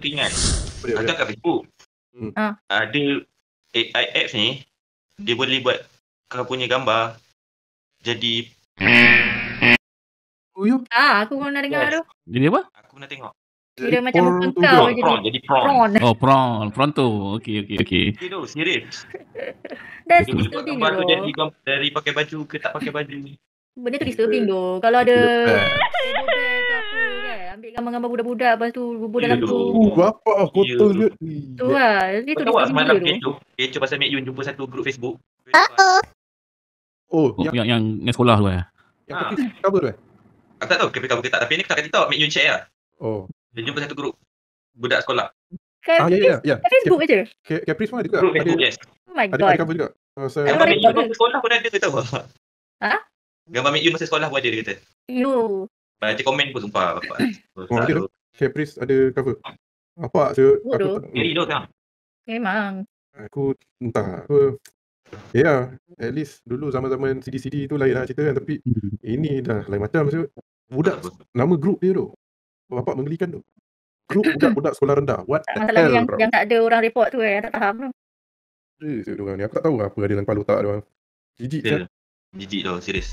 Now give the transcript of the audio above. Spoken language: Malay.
Teringat. Apa dia? Hantar kat Facebook. Ada AI apps ni, dia boleh buat kau punya gambar jadi aku pernah dengar tu. Jadi apa? aku pernah tengok. Kira macam muka kau Prawn, jadi prawn, jadi prawn. Oh, pronto. Okey. Dia tu, serius. That's Dia boleh buat disturbing gambar tu tu. dari pakai baju ke tak pakai baju. Benda tu disturbing tu. Kalau ada table bear ke apa kan, ambil gambar-gambar budak-budak lepas tu bubur dalam tu. Bapak kotor je ni. Tu lah. Itu Kau tahu tak disturbing semalam gila tu. kecoh pasal Mek Yun jumpa satu grup Facebook. Oh, yang sekolah tu yang cover tu Aku tak tahu cover ke tak, tapi ni kat TikTok Mek Yun share lah. Oh. Dia jumpa satu grup budak sekolah. Ya. Facebook je. Caprice pun ada juga. Grup Facebook, yes. Oh my Ada god. cover juga. Gambar Mek Yun masa sekolah pun ada ke tahu? Ha? Gambar Mek Yun masa sekolah pun ada dia kata. You. Baca komen pun sumpah bapak. Ada tu. Caprice ada cover. Apa tu? Aku Ngeri tu sekarang. Memang. Aku entah apa. Ya, at least dulu zaman-zaman CD-CD tu lain lah cerita kan. Tapi ini dah lain macam. Maksud budak, nama grup dia tu. Bapak menggelikan tu. Grup budak-budak sekolah rendah. What the Masalah hell, yang tak ada orang report tu tak faham tu. Diorang ni. Aku tak tahu apa ada dalam kepala otak diorang. Jijik kan? Jijik tu, serius.